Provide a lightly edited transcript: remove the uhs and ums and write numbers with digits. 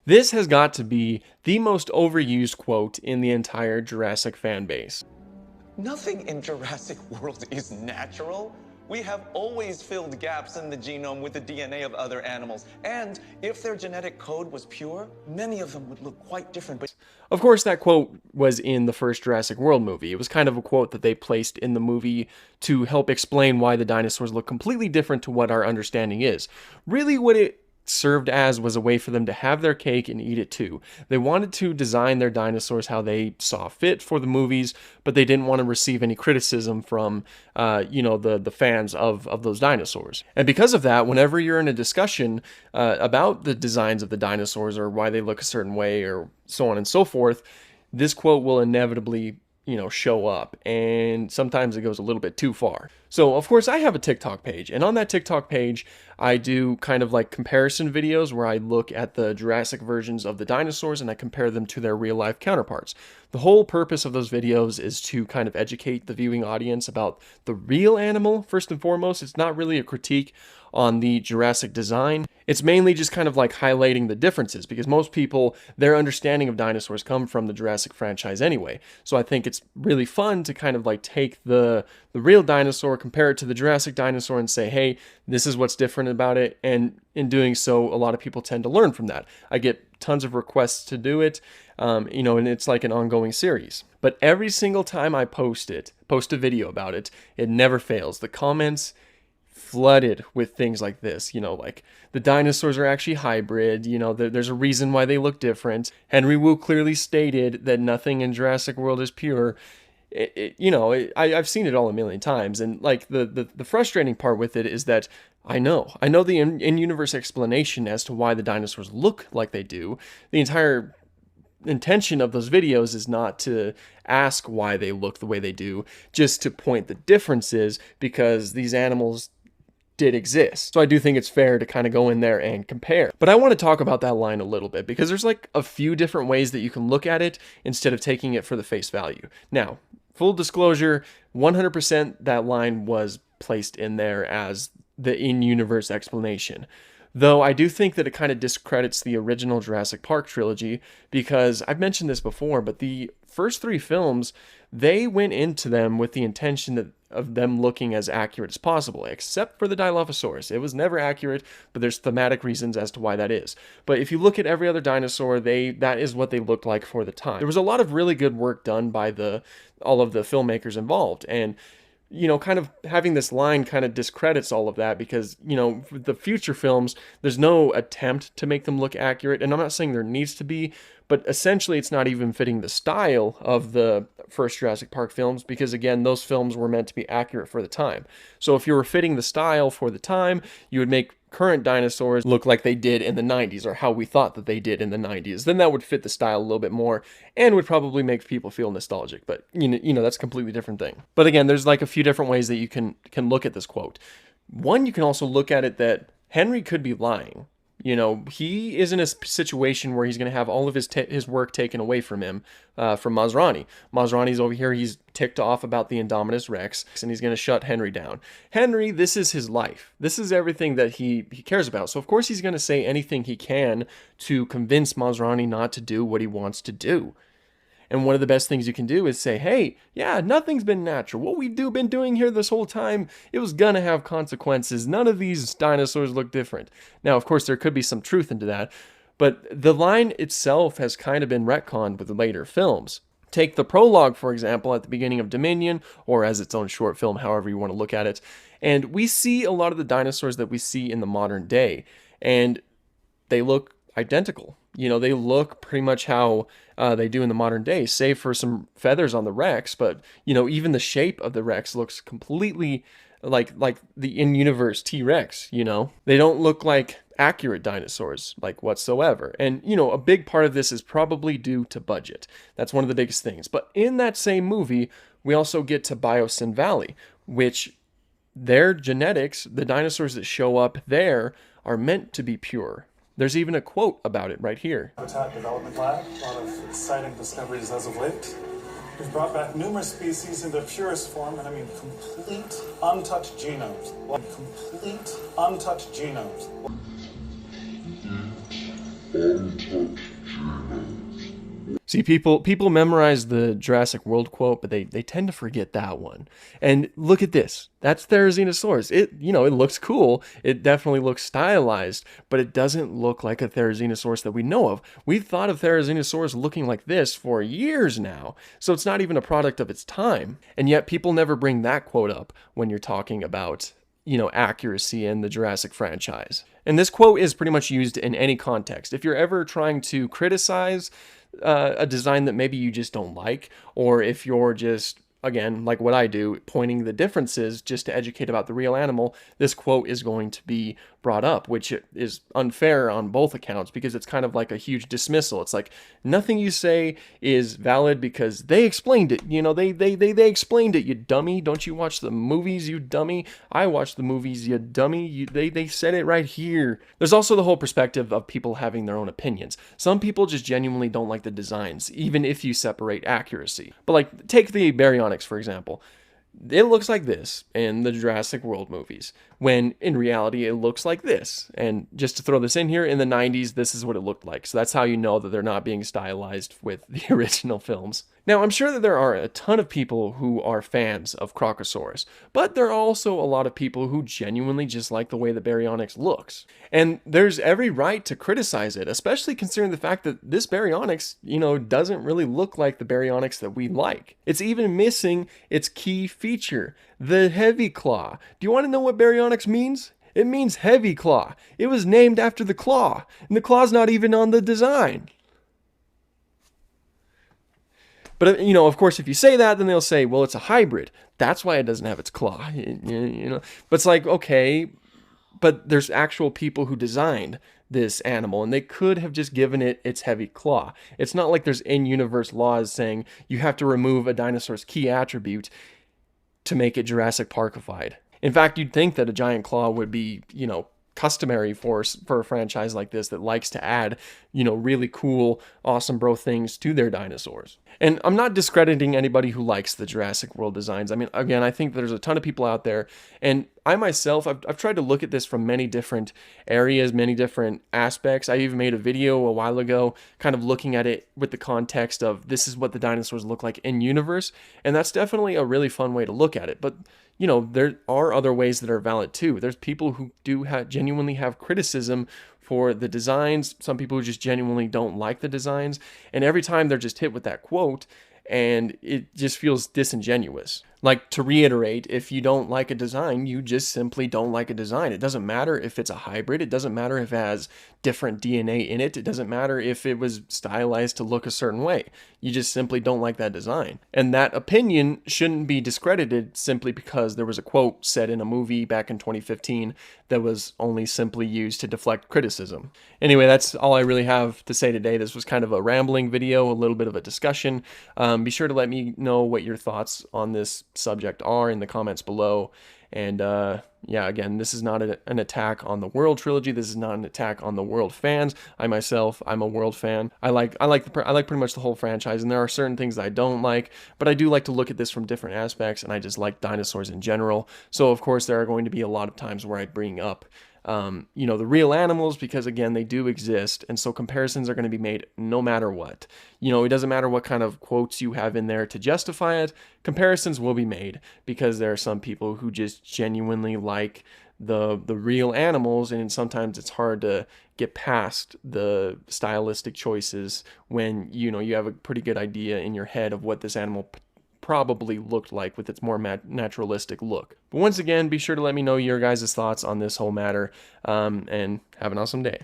This has got to be the most overused quote in the entire Jurassic fan base. Nothing in Jurassic World is natural. We have always filled gaps in the genome with the DNA of other animals. And if their genetic code was pure, many of them would look quite different. But of course, that quote was in the first Jurassic World movie. It was kind of a quote that they placed in the movie to help explain why the dinosaurs look completely different to what our understanding is. Really, what it served as was a way for them to have their cake and eat it too. They wanted to design their dinosaurs how they saw fit for the movies, but they didn't want to receive any criticism from, the fans of those dinosaurs. And because of that, whenever you're in a discussion about the designs of the dinosaurs or why they look a certain way or so on and so forth, this quote will inevitably show up, and sometimes it goes a little bit too far. So of course I have a TikTok page, and on that TikTok page I do kind of like comparison videos where I look at the Jurassic versions of the dinosaurs and I compare them to their real life counterparts. The whole purpose of those videos is to kind of educate the viewing audience about the real animal first and foremost. It's not really a critique on the Jurassic design. It's mainly just kind of like highlighting the differences, because most people, their understanding of dinosaurs come from the Jurassic franchise anyway. So I think it's really fun to kind of like take the real dinosaur, compare it to the Jurassic dinosaur and say, hey, this is what's different about it. And in doing so, a lot of people tend to learn from that. I get tons of requests to do it, and it's like an ongoing series. But every single time I post a video about it, it never fails. The comments flooded with things like this, like the dinosaurs are actually hybrid, there's a reason why they look different. Henry Wu clearly stated that nothing in Jurassic World is pure. I've seen it all a million times, and like the frustrating part with it is that I know the in-universe explanation as to why the dinosaurs look like they do. The entire intention of those videos is not to ask why they look the way they do, just to point the differences, because these animals did exist. So I do think it's fair to kind of go in there and compare. But I want to talk about that line a little bit, because there's like a few different ways that you can look at it instead of taking it for the face value. Now, full disclosure, 100% that line was placed in there as the in-universe explanation. Though I do think that it kind of discredits the original Jurassic Park trilogy, because I've mentioned this before, but the first 3 films, they went into them with the intention of them looking as accurate as possible, except for the Dilophosaurus. It was never accurate, but there's thematic reasons as to why that is. But if you look at every other dinosaur, that is what they looked like for the time. There was a lot of really good work done by all of the filmmakers involved, and kind of having this line kind of discredits all of that, because, the future films, there's no attempt to make them look accurate. And I'm not saying there needs to be, but essentially it's not even fitting the style of the first Jurassic Park films, because again, those films were meant to be accurate for the time. So if you were fitting the style for the time, you would make current dinosaurs look like they did in the 90s, or how we thought that they did in the 90s. Then that would fit the style a little bit more and would probably make people feel nostalgic. But that's a completely different thing. But again, there's like a few different ways that you can look at this quote. One, you can also look at it that Henry could be lying. He is in a situation where he's going to have all of his work taken away from him, from Masrani. Masrani's over here, he's ticked off about the Indominus Rex, and he's going to shut Henry down. Henry, this is his life. This is everything that he cares about. So of course he's going to say anything he can to convince Masrani not to do what he wants to do. And one of the best things you can do is say, hey, yeah, nothing's been natural. What we've been doing here this whole time, it was gonna have consequences. None of these dinosaurs look different. Now, of course, there could be some truth into that, but the line itself has kind of been retconned with later films. Take the prologue, for example, at the beginning of Dominion, or as its own short film, however you want to look at it. And we see a lot of the dinosaurs that we see in the modern day, and they look identical. They look pretty much how they do in the modern day, save for some feathers on the Rex. But, even the shape of the Rex looks completely like the in-universe T-Rex, They don't look like accurate dinosaurs, like whatsoever. And, a big part of this is probably due to budget. That's one of the biggest things. But in that same movie, we also get to Biosyn Valley, which their genetics, the dinosaurs that show up there, are meant to be pure. There's even a quote about it right here. Habitat Development Lab, a lot of exciting discoveries as of late. We've brought back numerous species in their purest form, and I mean complete, untouched genomes. Complete, untouched genomes. See, people memorize the Jurassic World quote, but they tend to forget that one. And look at this. That's Therizinosaurus. It looks cool. It definitely looks stylized, but it doesn't look like a Therizinosaurus that we know of. We've thought of Therizinosaurus looking like this for years now, so it's not even a product of its time. And yet people never bring that quote up when you're talking about accuracy in the Jurassic franchise. And this quote is pretty much used in any context. If you're ever trying to criticize a design that maybe you just don't like, or if you're just, again, like what I do, pointing the differences just to educate about the real animal, this quote is going to be brought up, which is unfair on both accounts because it's kind of like a huge dismissal. It's like nothing you say is valid because they explained it. They explained it, you dummy. Don't you watch the movies, you dummy? I watch the movies, you dummy. They said it right here. There's also the whole perspective of people having their own opinions. Some people just genuinely don't like the designs, even if you separate accuracy. But like, take the baryonyx, for example. It looks like this in the Jurassic World movies, when in reality it looks like this. And just to throw this in here, in the 90s, this is what it looked like. So that's how you know that they're not being stylized with the original films. Now, I'm sure that there are a ton of people who are fans of Crocosaurus, but there are also a lot of people who genuinely just like the way the baryonyx looks. And there's every right to criticize it, especially considering the fact that this baryonyx, doesn't really look like the baryonyx that we like. It's even missing its key feature, the heavy claw. Do you want to know what baryonyx means? It means heavy claw. It was named after the claw, and the claw's not even on the design. But, of course, if you say that, then they'll say, well, it's a hybrid. That's why it doesn't have its claw. But it's like, okay, but there's actual people who designed this animal, and they could have just given it its heavy claw. It's not like there's in-universe laws saying you have to remove a dinosaur's key attribute to make it Jurassic Parkified. In fact, you'd think that a giant claw would be, customary for a franchise like this that likes to add, really cool, awesome bro things to their dinosaurs. And I'm not discrediting anybody who likes the Jurassic World designs. I mean, again, I think there's a ton of people out there, and I myself, I've tried to look at this from many different areas, many different aspects. I even made a video a while ago kind of looking at it with the context of this is what the dinosaurs look like in universe, and that's definitely a really fun way to look at it. But there are other ways that are valid too. There's people who do genuinely have criticism for the designs, some people who just genuinely don't like the designs, and every time they're just hit with that quote, and it just feels disingenuous. Like, to reiterate, if you don't like a design, you just simply don't like a design. It doesn't matter if it's a hybrid. It doesn't matter if it has different DNA in it. It doesn't matter if it was stylized to look a certain way. You just simply don't like that design. And that opinion shouldn't be discredited simply because there was a quote said in a movie back in 2015 that was only simply used to deflect criticism. Anyway, that's all I really have to say today. This was kind of a rambling video, a little bit of a discussion. Be sure to let me know what your thoughts on this subject are in the comments below. And again, this is not an attack on the World trilogy. This is not an attack on the World fans. I'm a World fan. I like pretty much the whole franchise, and there are certain things that I don't like, but I do like to look at this from different aspects, and I just like dinosaurs in general. So of course there are going to be a lot of times where I bring up the real animals, because again, they do exist, and so comparisons are going to be made no matter what. It doesn't matter what kind of quotes you have in there to justify it, comparisons will be made, because there are some people who just genuinely like the real animals, and sometimes it's hard to get past the stylistic choices when you have a pretty good idea in your head of what this animal probably looked like with its more naturalistic look. But once again, be sure to let me know your guys' thoughts on this whole matter, and have an awesome day.